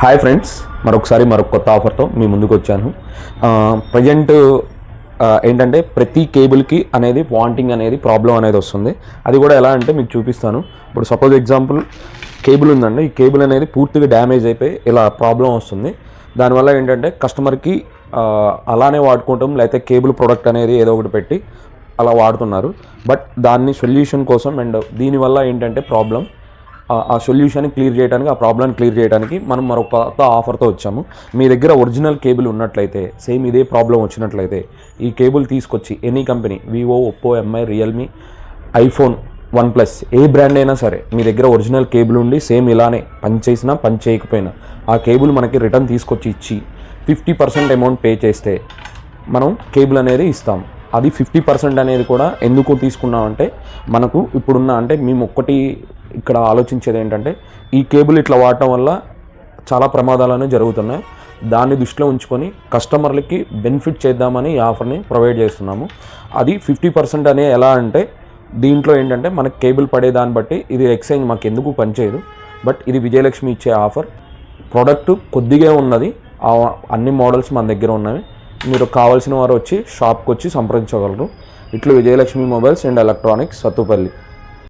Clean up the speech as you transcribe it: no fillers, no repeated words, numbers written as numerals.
Hi friends, మరొక కొత్త ఆఫర్తో మీ ముందుకు వచ్చాను. ప్రజెంట్ ఏంటంటే ప్రతి కేబుల్కి అనేది వాంటింగ్ అనేది ప్రాబ్లం అనేది వస్తుంది. అది కూడా ఎలా అంటే మీకు చూపిస్తాను. ఇప్పుడు సపోజ్ ఎగ్జాంపుల్ కేబుల్ ఉందండి. ఈ కేబుల్ అనేది పూర్తిగా డ్యామేజ్ అయిపోయి ఇలా ప్రాబ్లం వస్తుంది. దానివల్ల ఏంటంటే కస్టమర్కి అలానే వాడుకుంటాం, లేకపోతే కేబుల్ ప్రోడక్ట్ అనేది ఏదో ఒకటి పెట్టి అలా వాడుతున్నారు. బట్ దాన్ని సొల్యూషన్ కోసం అండ్ దీనివల్ల ఏంటంటే ప్రాబ్లం ఆ సొల్యూషన్ క్లియర్ చేయడానికి, ఆ ప్రాబ్లమ్ క్లియర్ చేయడానికి మనం మరొక కొత్త ఆఫర్తో వచ్చాము. మీ దగ్గర ఒరిజినల్ కేబుల్ ఉన్నట్లయితే, సేమ్ ఇదే ప్రాబ్లం వచ్చినట్లయితే ఈ కేబుల్ తీసుకొచ్చి any company, Vivo, Oppo, MI, Realme, iPhone, OnePlus ఏ బ్రాండ్ అయినా సరే మీ దగ్గర ఒరిజినల్ కేబుల్ ఉండి సేమ్ ఇలానే పని చేసినా పని చేయకపోయినా ఆ కేబుల్ మనకి రిటర్న్ తీసుకొచ్చి ఇచ్చి 50% అమౌంట్ పే చేస్తే మనం కేబుల్ అనేది ఇస్తాం. అది 50% అనేది కూడా ఎందుకు తీసుకున్నామంటే, మనకు ఇప్పుడున్న అంటే మేము ఒక్కటి ఇక్కడ ఆలోచించేది ఏంటంటే, ఈ కేబుల్ ఇట్లా వాడటం వల్ల చాలా ప్రమాదాలు జరుగుతున్నాయి. దాన్ని దృష్టిలో ఉంచుకొని కస్టమర్లకి బెనిఫిట్ చేద్దామని ఈ ఆఫర్ని ప్రొవైడ్ చేస్తున్నాము. అది 50% అనే ఎలా అంటే, దీంట్లో ఏంటంటే మనకి కేబుల్ పడే దాన్ని బట్టి ఇది ఎక్స్చేంజ్ మాకు ఎందుకు పనిచేయదు. బట్ ఇది విజయలక్ష్మి ఇచ్చే ఆఫర్. ప్రోడక్ట్ కొద్దిగా ఉన్నది, అన్ని మోడల్స్ మన దగ్గర ఉన్నవి. మీరు కావాల్సిన వారు వచ్చి షాప్కి వచ్చి సంప్రదించగలరు. ఇట్లు Vijayalakshmi mobiles and electronics, Sathupalli.